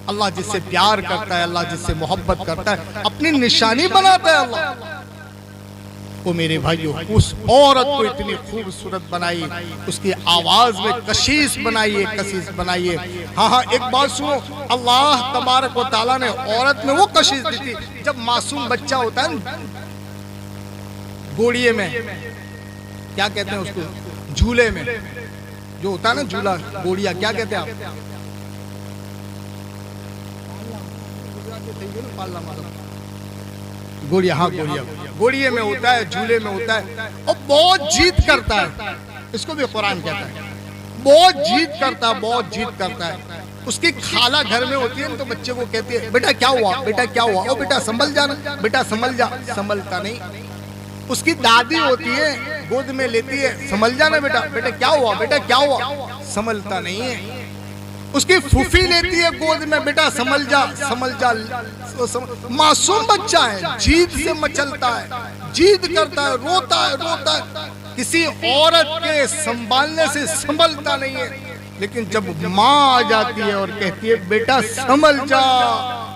अल्लाह जिससे प्यार करता है, अल्लाह जिससे मोहब्बत करता है, अपनी निशानी बनाता है अल्लाह। वो मेरे भाइयों, उस औरत को इतनी खूबसूरत बनाई, उसकी आवाज में कशिश बनाइए, कशिश बनाइए। हाँ हाँ, एक बात सुनो, अल्लाह तबारक व तआला ने औरत में वो कशिश दी थी। जब मासूम बच्चा होता है ना, गोड़िए में क्या कहते हैं उसको, झूले में जो होता है ना झूला, गोड़िया क्या कहते हैं आप? गोड़िया, हाँ गोड़िया, गोड़िए में होता है, झूले में होता है, और बहुत जीत करता है। इसको भी कुरान कहता है, बहुत जीत करता है, बहुत जीत करता है। उसकी खाला घर में होती है तो बच्चे को कहती है बेटा क्या हुआ, बेटा क्या हुआ, ओ बेटा संभल जा, बेटा संभल जा, संभलता नहीं। उसकी दादी होती है, गोद में लेती है, संभल जाना बेटा, बेटा क्या हुआ, बेटा क्या हुआ, संभलता नहीं है। उसकी फूफी लेती है गोद में, बेटा संभल जा, संभल जा। मासूम बच्चा है, जीद से मचलता है, जीद करता है, रोता है, रोता है, किसी औरत के संभालने से संभलता नहीं है। लेकिन जब माँ आ जाती है और कहती है बेटा संभल जा,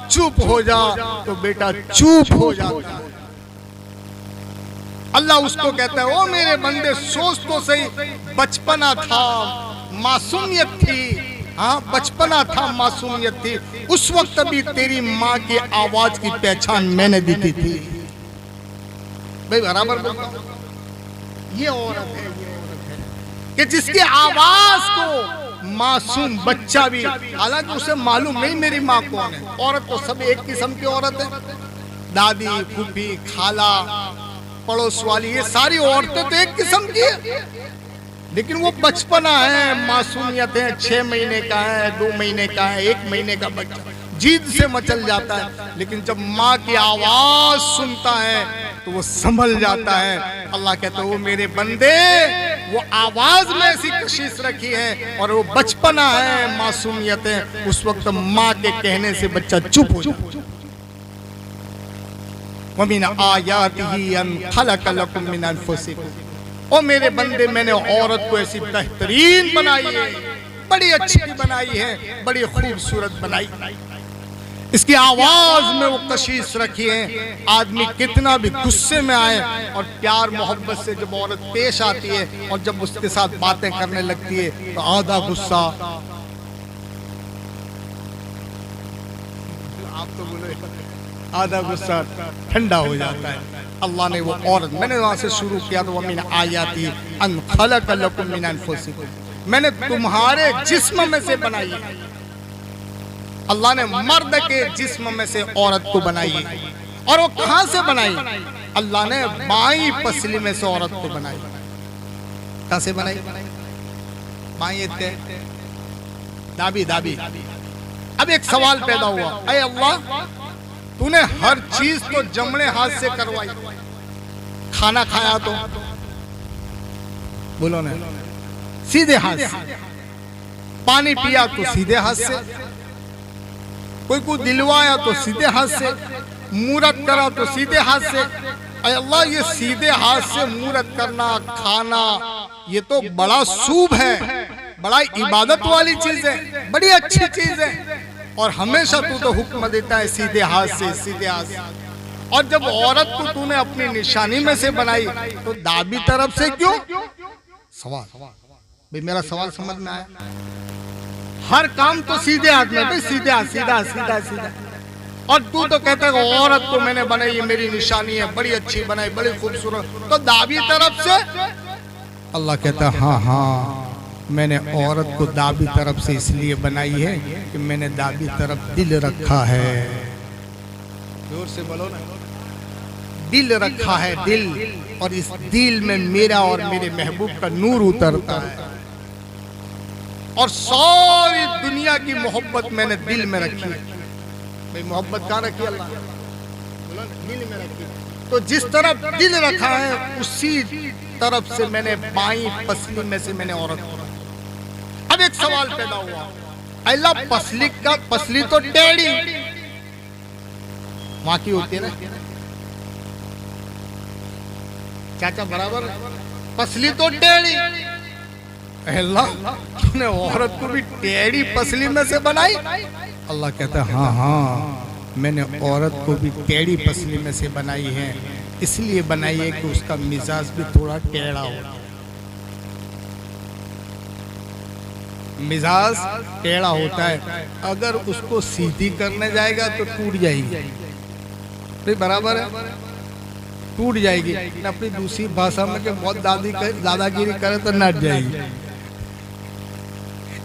चुप हो जा, तो बेटा चुप हो जाता है। अल्लाह उसको कहता है ओ मेरे बंदे, सोच तो सही, बचपना था, मासूमियत थी, हाँ बचपना था, मासूमियत थी, उस वक्त भी तेरी माँ की आवाज की पहचान मैंने दी थी। भाई बराबर बोलता, ये औरत है, ये औरत है कि जिसकी आवाज को मासूम बच्चा भी, हालांकि उसे मालूम नहीं मेरी माँ कौन है। औरत तो सब एक किस्म की औरत है, दादी, फूफी, खाला, पड़ोस वाली, ये सारी औरतें तो एक किस्म की है। लेकिन वो बचपना है, मासूमियत है, 6 महीने का है, 2 महीने का है, 1 महीने का बच्चा जीद से मचल जाता है। लेकिन जब माँ की आवाज सुनता है तो वो संभल जाता है। अल्लाह कहता है वो मेरे बंदे, वो आवाज में ऐसी कशिश रखी है और वो बचपना है, मासूमियत है, उस वक्त माँ के कहने से बच्चा चुप हो जाता है। वमिन आयातिही अन खलक लकुम मिन अनफुसिकुम, ओ मेरे बंदे मैंने औरत को ऐसी बेहतरीन बनाई है, बड़ी अच्छी बनाई है, बड़ी खूबसूरत बनाई। इसकी आवाज में वो कशिश रखी है। आदमी कितना भी गुस्से में आए और प्यार मोहब्बत से जब औरत पेश आती है और जब उसके साथ बातें करने लगती है तो आधा गुस्सा, आप तो बोले, आधा गुस्सा ठंडा हो जाता है। अल्लाह ने वो औरत, मैंने वहां से शुरू किया तो वमीन आयाती अन खलक लकुम मिन अनफुसिकुम, मैंने तुम्हारे जिस्म में से बनाई है। अल्लाह ने मर्द के जिस्म में से औरत को बनाई है। और वो कहां से बनाई? अल्लाह ने बाई पसली में से औरत को बनाई। कहां से बनाई? बाई दाबी दाबी। अब एक सवाल पैदा हुआ, अरे अल्लाह तूने हर चीज तो जमणे हाथ से करवाई, खाना खाया तो बोलो ना सीधे हाथ से, पानी पिया तो सीधे हाथ से, कोई को दिलवाया तो सीधे हाथ से, मूरत करा तो सीधे हाथ से। अरे अल्लाह ये सीधे हाथ से मूरत करना, खाना, ये तो बड़ा शुभ है, बड़ा इबादत वाली चीज है, बड़ी अच्छी चीज है। और हमेशा तू तो हुक्म देता है सीधे हाथ से, सीधे हाथ से। और जब औरत को तूने अपनी निशानी में से बनाई तो दाबी तरफ से क्यों? सवाल भाई, मेरा सवाल समझ में आया? हर काम तो सीधे हाथ में, भाई सीधे हाथ, सीधा सीधा सीधा। और तू तो कहता है औरत को मैंने बनाई, मेरी निशानी है, बड़ी अच्छी बनाई, बड़ी खूबसूरत, तो दाबी तरफ से? अल्लाह कहता है हाँ हाँ, मैंने औरत को दाबी तरफ से इसलिए बनाई है कि मैंने दाबी तरफ दिल रखा है। जोर से बोलो ना, दिल रखा है, दिल। और इस दिल में मेरा और मेरे महबूब का नूर उतरता है। और सारी दुनिया की मोहब्बत मैंने दिल में रखी है। भाई मोहब्बत कहाँ रखी? अल्लाह दिल में रखी। तो जिस तरफ दिल रखा है उसी तरफ से मैंने बाई पसली में से मैंने औरत को। अब एक सवाल पैदा हुआ, अल्लाह पसली का, पसली तो टेढ़ी वहां की होती है ना चाचा, बराबर, पसली तो टेढ़ी। अल्लाह तूने औरत को भी टेढ़ी पसली में से बनाई? अल्लाह कहता है हाँ हाँ, मैंने औरत को भी टेढ़ी पसली में से बनाई है। इसलिए बनाई है कि उसका मिजाज भी थोड़ा टेढ़ा हो। मिजाज टेढ़ा होता है, अगर उसको सीधी करने जाएगा तो टूट जाएगी। तो बराबर है, टूट जाएगी। अपनी दूसरी भाषा में कि बहुत दादागिरी करे तो नट जाएगी।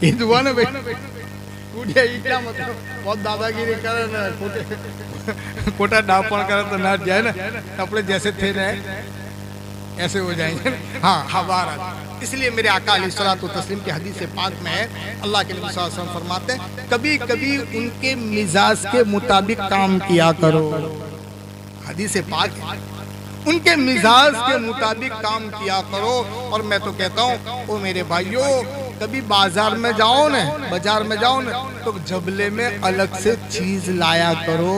ये दुआ ना भाई, टूट जाएगी क्या मतलब? बहुत दादागिरी करे ना, कोटा डापण करे तो नट जाए ना, कपड़े जैसे थे ना ऐसे हो जाएंगे। हाँ हमारा, इसलिए मेरे आका अलैहिस्सलातु तस्लीम की हदीस पाक में है, अल्लाह के नबी सल्लल्लाहु अलैहि वसल्लम फरमाते हैं कभी कभी उनके मिजाज के मुताबिक काम किया करो। हदीस पाक है, उनके मिजाज के मुताबिक काम किया करो। और मैं तो कहता हूँ ओ मेरे भाइयों, कभी बाजार में जाओ न तो जबले में अलग से चीज लाया करो,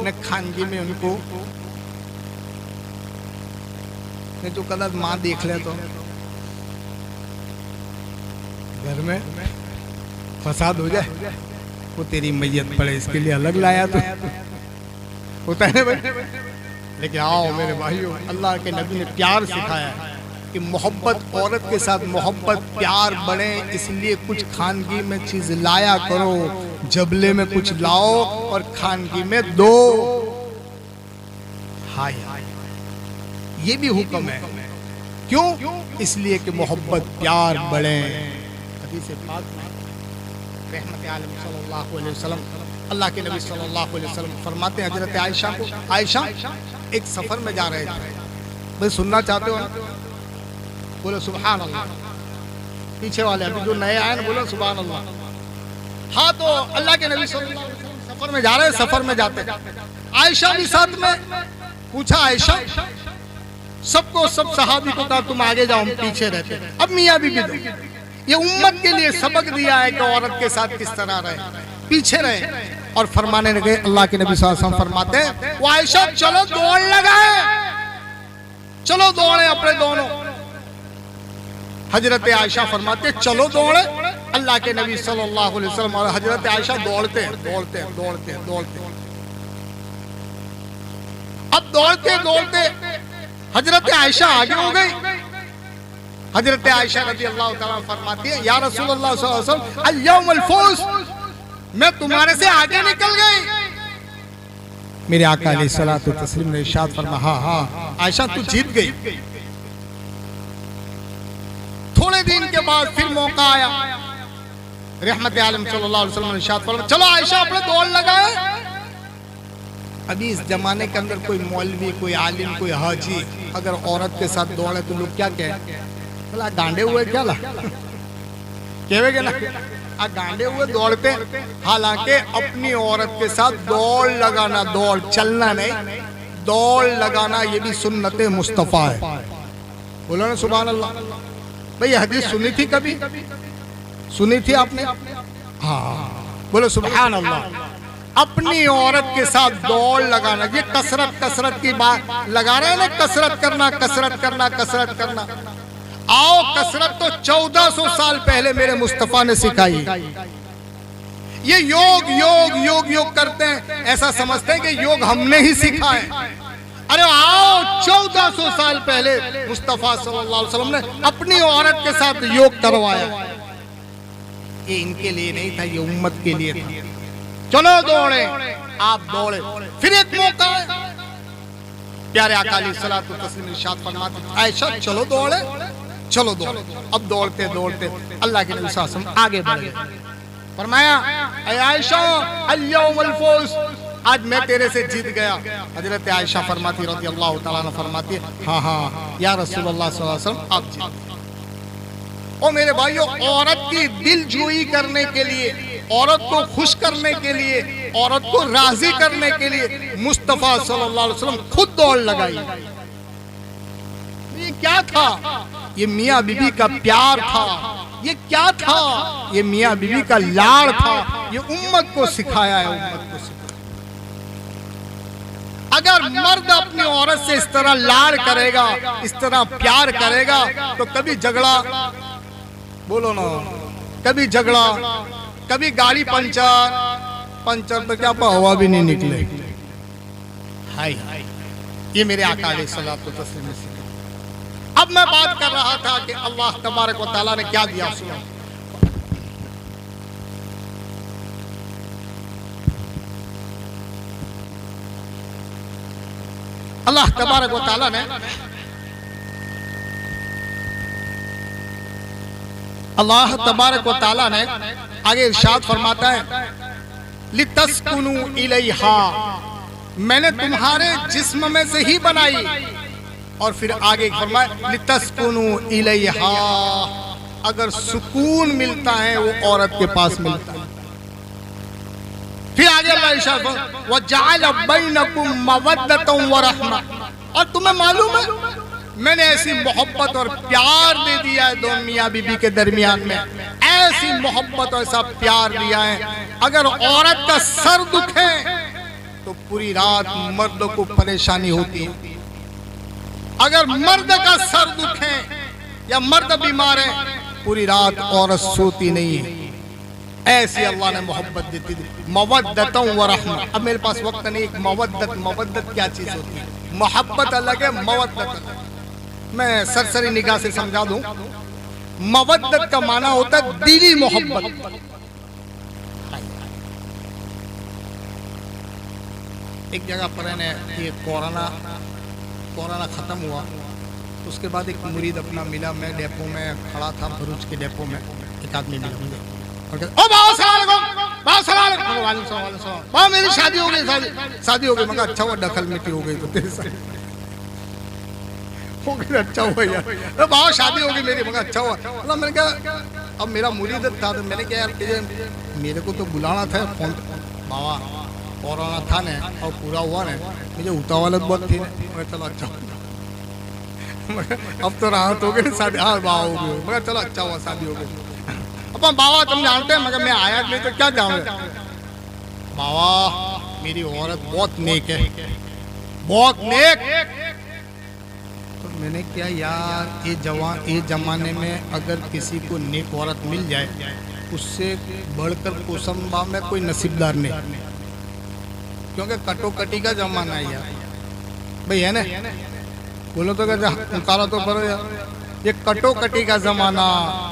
न खानगी में उनको, नहीं तो कदा माँ देख ले तो घर में फसाद हो जाए, वो तेरी मैयत पड़े, इसके लिए अलग लाया तो होता है भाई। लेकिन आओ मेरे भाइयों, अल्लाह के नबी ने प्यार सिखाया है कि मोहब्बत, औरत के साथ मोहब्बत, प्यार बढ़े, इसलिए कुछ खानगी में चीज लाया करो, जबले में कुछ लाओ और खानगी में दो। हाय ये भी हुक्म है, क्यों? इसलिए कि मोहब्बत, प्यार बढ़े। हदीस पाक में रहमत आलम सल्लल्लाहु अलैहि वसल्लम, अल्लाह के नबी सल्लल्लाहु अलैहि वसल्लम फरमाते हैं हजरत आयशा को, आयशा एक सफर में जा रहे थे, भाई सुनना चाहते हो? बोलो सुभान अल्लाह। पीछे वाले अभी जो नए आए ना बोलो सुभान अल्लाह। हाँ तो अल्लाह के नबी सल्लल्लाहु अलैहि वसल्लम सफर में जा रहे, सफर में जाते आयशा भी साथ में। पूछा आयशा, सबको, सब सहाबी को कहा तुम आगे जाओ, हम पीछे रहते। अब मियाँ बीबी दो, ये उम्मत के लिए सबक दिया है कि औरत के साथ किस तरह रहे, पीछे रहे। और फरमाने लगे, अल्लाह के नबी सल्लल्लाहु अलैहि वसल्लम फरमाते हैं वो आयशा चलो दौड़ लगाए, चलो दौड़े अपने दोनों। हजरत आयशा फरमाते चलो दौड़े, अल्लाह के नबी सल्लल्लाहु अलैहि वसल्लम और हजरत आयशा दौड़ते दौड़ते दौड़ते दौड़ते अब दौड़ते दौड़ते हजरत आयशा आगे हो गई। हजरत आयशा रज़ी अल्लाह तआला फरमाती है, या रसूलुल्लाह सल्लल्लाहु अलैहि वसल्लम अल-यौमुल फूस, मैं तुम्हारे से आगे निकल गई। मेरे आका अलैहिस्सलातु तस्लीम ने इरशाद फरमाया, हाँ हाँ आयशा तू जीत गई। थोड़े दिन के बाद फिर मौका आया, रहमत आलम सल्लल्लाहु अलैहि वसल्लम ने इरशाद फरमाया, चलो आयशा अपने दौड़ लगाए। अभी इस जमाने के अंदर कोई मौलवी, कोई आलिम, कोई हाजी अगर औरत के साथ दौड़े तो लोग क्या कहें, बोला गांडे हुए क्या ला कहेंगे ना, आ गांडे हुए दौड़ते। हालांकि अपनी औरत के साथ दौड़ लगाना, दौड़ चलना नहीं, दौड़ लगाना ये भी सुन्नत मुस्तफा है। बोलो ना सुभान अल्लाह। भाई हदीस सुनी थी, कभी सुनी थी आपने? हाँ, बोलो सुभान अल्लाह। अपनी औरत के साथ दौड़ लगाना, ये कसरत की बात लगा रहे हैं ना, कसरत करना कसरत करना कसरत करना। आओ कसरत तो 1400 साल पहले मेरे मुस्तफा ने सिखाई। ये योग योग योग योग करते हैं, ऐसा समझते हैं कि योग हमने ही सिखा है। अरे आओ 1400 साल पहले मुस्तफा सल्लल्लाहु अलैहि वसल्लम ने अपनी औरत के साथ योग करवाया। ये इनके लिए नहीं था, ये उम्मत के लिए था। चलो दौड़े, आप दौड़े। फिर एक मौका है, प्यारे आका अलैहिस्सलातु वस्सलाम इरशाद फरमाते, आयशा चलो दौड़े, चलो दौड़े। अब दौड़ते दौड़ते अल्लाह के नबी सल्लल्लाहु अलैहि वसल्लम आगे बढ़ गए। फरमाया, ऐ आयशा अल-यौमुल फूस, आज मैं तेरे से जीत गया। हजरत आयशा फरमाती रज़ी अल्लाह तआला अन्हा फरमाती है, हाँ हाँ या रसूलुल्लाह सल्लल्लाहु अलैहि वसल्लम आप जीत। ओ मेरे भाइयों, औरत की दिलजोई करने के लिए, औरत को खुश करने के लिए, औरत को राजी करने के लिए मुस्तफा सल्लल्लाहु अलैहि वसल्लम खुद दौड़ लगाई। ये क्या था? ये मियाँ बीबी का प्यार था। ये क्या था? ये मियाँ बीबी का लाड़ था। ये उम्मत को सिखाया है, उम्मत को सिखाया। अगर मर्द अपनी औरत से इस तरह लाड़ करेगा, इस तरह प्यार करेगा, तो कभी झगड़ा, बोलो ना, कभी झगड़ा, कभी गाड़ी पंचर तो क्या हवा भी नहीं निकले। हाय हाय, ये मेरे आका अलैहिस्सलातु वस्सलाम ने सिखाया। अब मैं बात कर रहा था कि अल्लाह तबारक व तआला ने क्या दिया। सुनो, अल्लाह तबारक व तआला ने आगे इरशाद फरमाता है, लितस्कुनु इलैहा, मैंने तुम्हारे जिस्म में से ही बनाई। और फिर आगे फरमाया, लितस्कुनु इलैहा, अगर सुकून मिलता है वो औरत के पास मिलता है। फिर आगे अल्लाह इरशाद फरमाता, वजअल बैनकुम मवद्दतन व रहमा, और तुम्हें मालूम है मैंने ऐसी मोहब्बत और प्यार दे दिया है दो मियाँ बीबी के दरमियान में, ऐसी मोहब्बत और ऐसा प्यार दिया है। अगर औरत का सर दुखे तो पूरी रात मर्द को परेशानी होती है। अगर मर्द का सर दुखे या मर्द बीमार है, पूरी रात औरत सोती नहीं है। ऐसी अल्लाह ने मोहब्बत दी थी, मवद्दतन व रहमा। अब मेरे पास वक्त नहीं, मवद्दत क्या चीज होती है? मोहब्बत अलग है, मवद्दत अलग। मैं सरसरी निगाह से समझा दूं, मवद्दत का माना होता है दिली मोहब्बत। एक जगह पर है ये कोरोना खत्म हुआ, उसके बाद एक मुरीद अपना मिला, मैं डेपो में खड़ा था, भरूच के डेपो में एक आदमी मिला मुझे और कहता, ओ बाबा सलाम अलैकुम, मेरी शादी हो गई, शादी हो गई। मगर अच्छा हुआ दखल मिट्टी हो गई तो तेरे साथ हो गया, अच्छा हुआ यार, बाबा शादी हो गई मेरी। मगर अच्छा हुआ। मतलब मैंने कहा, अब मेरा मुरीद था तो मैंने कहा यार मेरे को तो बुलाना था फोन, बाबा कोरोना था ना और पूरा हुआ ना, मुझे उतावलत बहुत थी। मैं चलो अच्छा अब तो राहत हो गई, शादी हाँ बाबा हो गई। मगर चलो अच्छा हुआ शादी हो गई। अब बाबा तुम जानते हैं, मगर मैं आया नहीं तो क्या जाऊँ। बाबा मेरी औरत बहुत नेक है, बहुत नेक। तो मैंने क्या यार, ये जमाने में अगर किसी को नेक औरत मिल जाए, उससे बढ़कर कोसंबा में कोई नसीबदार नहीं, क्योंकि कटोकटी का जमाना है यार। भाई है ना, बोलो तो क्या उतारा तो करो यार। ये कटोकटी का जमाना,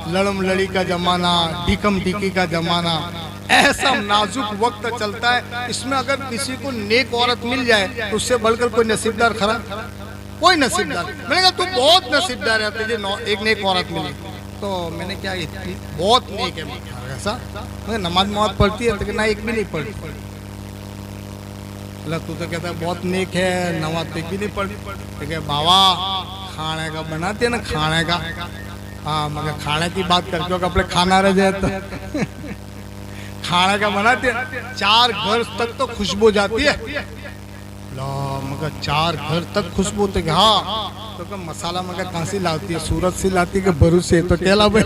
लड़म लड़ी का जमाना, डीकम डीकी का जमाना, ऐसा नाजुक वक्त चलता है। इसमें अगर किसी को नेक औरत मिल जाए तो उससे बढ़कर कोई नसीबदार खरा, कोई नसीबदार। मैंने कहा तू बहुत नसीबदार है, तुझे एक नेक औरत मिली। तो मैंने क्या, इतनी बहुत नेक है ऐसा, नमाज नमाज पढ़ती है तो ना, एक भी नहीं पढ़ती। तू तो कहता है बहुत नेक है, नमाज एक भी नहीं पढ़ती। बाबा खाने का बनाते है ना, खाने का, हाँ मगर खाने की बात करते हो अपने खाना रह जाए तो खाने का बनाते हैं, 4 घर तक तो खुशबू जाती है। मगर 4 घर तक खुशबू तो हाँ, तो मसाला मगर कहाँ से लाती है, सूरत से लाती है भरूच से, तो क्या लाभ है।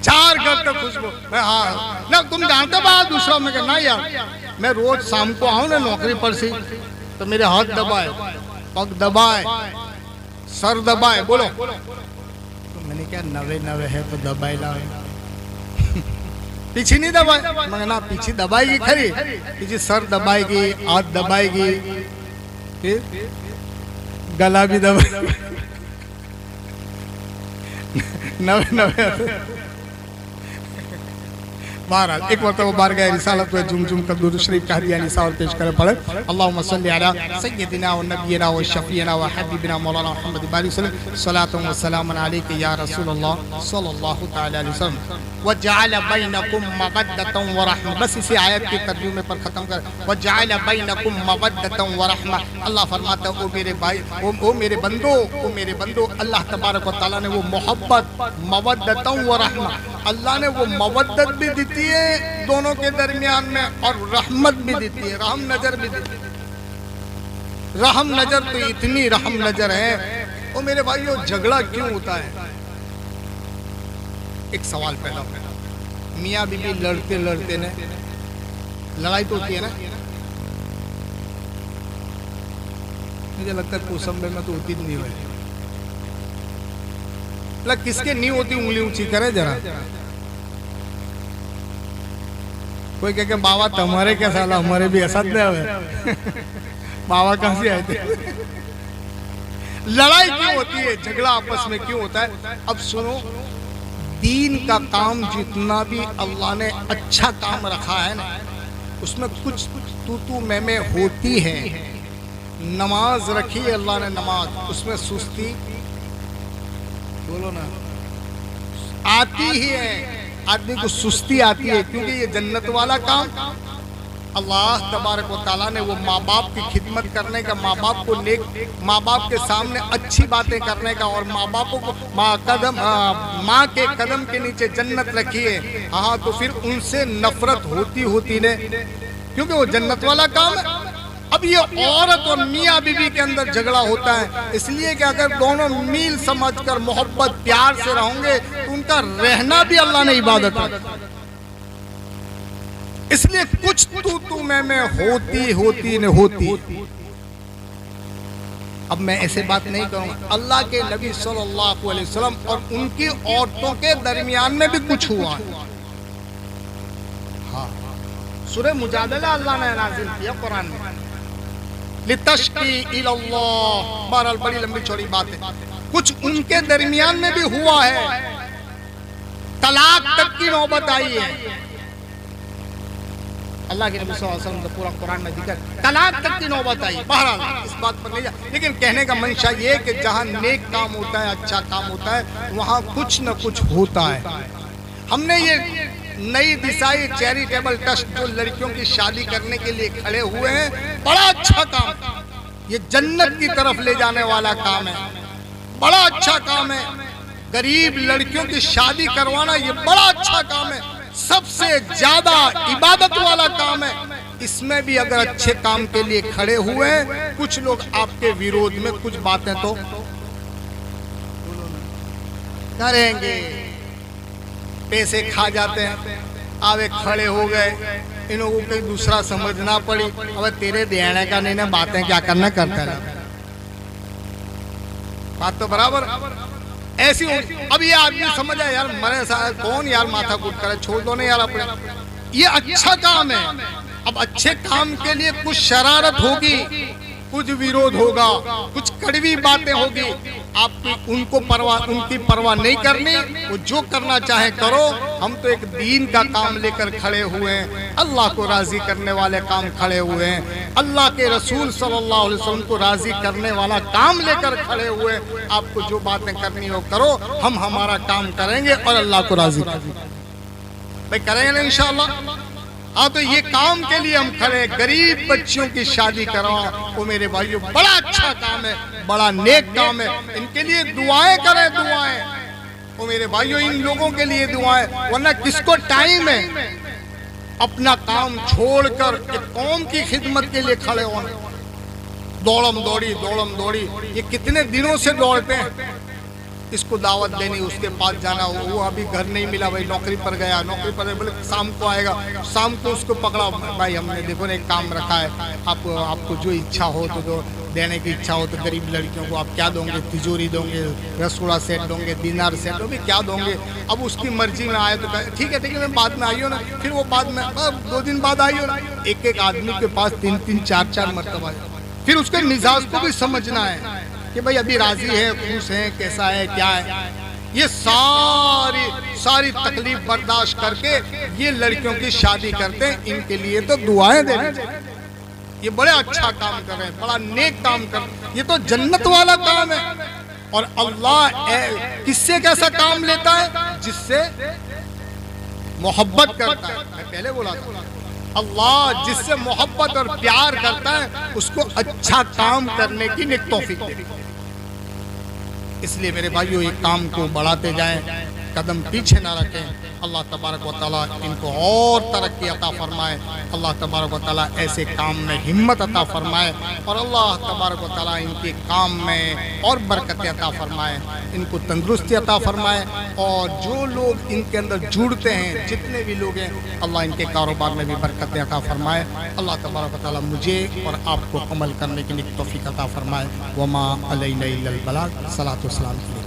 4 घर तक खुशबू। हाँ ना, तुम जानते बा दूसरा में ना यार, मैं रोज शाम को आऊँ ना नौकरी पर से, तो मेरे हाथ दबाए, पग दबाए, सर दबाए, बोलो तो मैंने क्या नवे है तो दबाए ला पीछे नहीं दबाए, मगर ना पीछे दबाएगी खरी, पीछे सर दबाएगी, हाथ दबाएगी, फिर गला भी दबाएगी। नवे बहरहाल एक मरतबा बार गए रिसालत में जुम जुम कर दुरूद शरीफ कह दिया, निसार पेश करे पड़े। अल्लाहुम्मा सल्ली अला सय्यदिना व नबियना व शफीना व हबीबिना मौलाना मुहम्मद बारिक वसल्लम सलातु व सलाम अलैका या रसूलल्लाह सल्लल्लाहु तआला अलैहि वसल्लम व जअल बैनकुम मवद्दतन व रहमा। बस इसी आयत के तर्जुमे पर खत्म कर, व जअल बैनकुम मवद्दतन व रहमा। अल्लाह फरमाता है ओ मेरे भाई, ओ मेरे बंदो, ओ मेरे बंदो, अल्लाह तबारक व तआला ने वो मोहब्बत, मवद्दतन व रहमा, अल्लाह ने वो मवद्दत भी दी है दोनों के दरमियान में, और रहमत भी देती है, रहम नजर भी देती है। रहम नजर तो इतनी रहम नजर है। ओ मेरे भाइयों, झगड़ा क्यों होता है? एक सवाल पैदा होता है, मियाँ बीबी लड़ते लड़ते ने, लड़ाई तो होती है ना, मुझे लगता है कोसंबे में तो होती नहीं है। किसके नहीं होती, उंगली ऊंची करे जरा। कोई कह के बाबा तुम्हारे क्या साला, हमारे भी ऐसा है बाबा कहाँ से आए थे। लड़ाई क्यों होती है, झगड़ा आपस में क्यों होता है? अब सुनो, दीन का काम जितना भी अल्लाह ने अच्छा काम रखा है ना, उसमें कुछ तू मैं होती है। नमाज रखी है अल्लाह ने, नमाज, उसमें सुस्ती बोलो ना आती ही है, आदमी को सुस्ती आती है, क्योंकि ये जन्नत वाला काम अल्लाह तबारक व तआला ने वो माँ बाप की खिदमत करने का, माँ बाप को नेक, माँ बाप के सामने अच्छी बातें करने का, और माँ बापों को माँ के कदम के नीचे जन्नत रखी है। हाँ, तो फिर उनसे नफरत होती ने, क्योंकि वो जन्नत वाला काम है। अब ये औरत और मियाँ बीवी के अंदर झगड़ा होता है, इसलिए कि अगर दोनों मील समझकर मोहब्बत प्यार से रहेंगे तो उनका रहना भी अल्लाह ने इबादत है। इसलिए कुछ तू मैं होती। अब मैं ऐसे बात नहीं करूंगा, अल्लाह के नबी सल्लल्लाहु अलैहि वसल्लम और उनकी औरतों के दरमियान में भी कुछ हुआ। हाँ, सूरह मुजादला अल्लाह ने नाज़िल किया कुरान में, लितश्की इलल्लाह। बहरहाल बड़ी लंबी चौड़ी बात है, कुछ उनके दरमियान में भी हुआ है, तलाक तक की नौबत आई है। अल्लाह के नबी सल्लल्लाहु अलैहि वसल्लम तो पूरा कुरान में जिक्र, तलाक तक की नौबत आई। बहरहाल इस बात पर नहीं जा, लेकिन कहने का मंशा ये कि जहाँ नेक काम होता है, अच्छा काम होता है, वहाँ कुछ न कुछ होता है। हमने ये नई दिशाई चैरिटेबल ट्रस्ट जो लड़कियों की शादी करने के लिए खड़े हुए हैं, बड़ा अच्छा काम, ये जन्नत की तरफ ले जाने वाला काम है, बड़ा अच्छा काम है। गरीब लड़कियों की शादी करवाना ये बड़ा अच्छा काम है, सबसे ज्यादा इबादत वाला काम है। इसमें भी अगर अच्छे काम के लिए खड़े हुए हैं, कुछ लोग आपके विरोध में कुछ बातें तो करेंगे, पैसे खा जाते हैं, आवे खड़े हो गए, इन लोगों को दूसरा समझना पड़ी, अब तेरे देने का नहीं ना, बातें क्या करना करता है, बात तो बराबर ऐसी होगी। अब ये आदमी समझ आया यार, मरे साथ कौन यार माथा कूट करे, छोड़ दो ना यार अपने, ये अच्छा काम है। अब अच्छे काम के लिए कुछ शरारत होगी, कुछ विरोध होगा, कुछ कड़वी बातें होगी, आपकी उनकी परवाह नहीं करनी। वो जो करना चाहे करो। हम तो एक दीन का काम लेकर खड़े हुए हैं, अल्लाह को राजी करने वाले काम खड़े हुए हैं, अल्लाह के रसूल सल्लल्लाहु अलैहि वसल्लम को राजी करने वाला काम लेकर खड़े हुए हैं। आपको जो बातें करनी हो करो, हम हमारा काम करेंगे और अल्लाह को राजी करेंगे। भाई करेंगे ना इंशाअल्लाह। हाँ, तो ये काम के लिए हम खड़े। गरीब बच्चियों की शादी करवाओ, वो मेरे भाइयों बड़ा अच्छा काम है, बड़ा नेक काम है। इनके लिए दुआएं करें, दुआएं। वो मेरे भाइयों इन लोगों के लिए दुआएं, वरना किसको टाइम है अपना काम छोड़कर एक कौम की खिदमत के लिए खड़े होने। दौड़म दौड़ी ये कितने दिनों से दौड़ते हैं। इसको दावत देनी, उसके पास जाना, वो अभी घर नहीं मिला, भाई नौकरी पर गया, नौकरी पर बोले शाम को आएगा, शाम को उसको पकड़ा, भाई हमने देखो ना एक काम रखा है, आपको जो इच्छा हो तो जो देने की इच्छा हो तो गरीब लड़कियों को आप क्या दोगे, तिजोरी दोगे, रसगुल्ला सेट दोगे, दिनार सेट दोगे, क्या दोगे। अब उसकी मर्जी में आए तो ठीक है मैं बाद में आइयो ना, फिर वो बाद में 2 दिन बाद आइयो ना। एक आदमी के पास 3-3 4-4 मरतबा, फिर उसके मिजाज को भी समझना है कि भाई अभी राजी है, खुश है, कैसा है, क्या है। ये सारी तकलीफ बर्दाश्त करके ये लड़कियों की शादी करते हैं। इनके लिए तो दुआएं देनी चाहिए। ये बड़े अच्छा काम कर रहे हैं, बड़ा नेक काम कर रहे हैं। ये तो जन्नत वाला काम है। और अल्लाह किससे कैसा काम लेता है? जिससे मोहब्बत करता है। मैं पहले बोला था, अल्लाह जिससे मोहब्बत और प्यार करता है उसको अच्छा काम करने की नेक तौफीक देता है। इसलिए मेरे भाइयों ये काम को बढ़ाते जाएं, कदम पीछे ना रखें। अल्लाह तबारक व तआला इनको और तरक्की अता फरमाए। अल्लाह तबारक व तआला ऐसे काम में हिम्मत अता फरमाए और अल्लाह तबारक व तआला इनके काम में और बरकत अता फरमाए, इनको तंदुरुस्ती अता फरमाए। और जो लोग इनके अंदर जुड़ते हैं, जितने भी लोग हैं, अल्लाह इनके कारोबार में भी बरकत अता फरमाए। अल्लाह तबारक व तआला मुझे और आपको अमल करने की तौफीक अता फरमाए। वमा अलैना इल्लल बलाग। सलातो सलाम।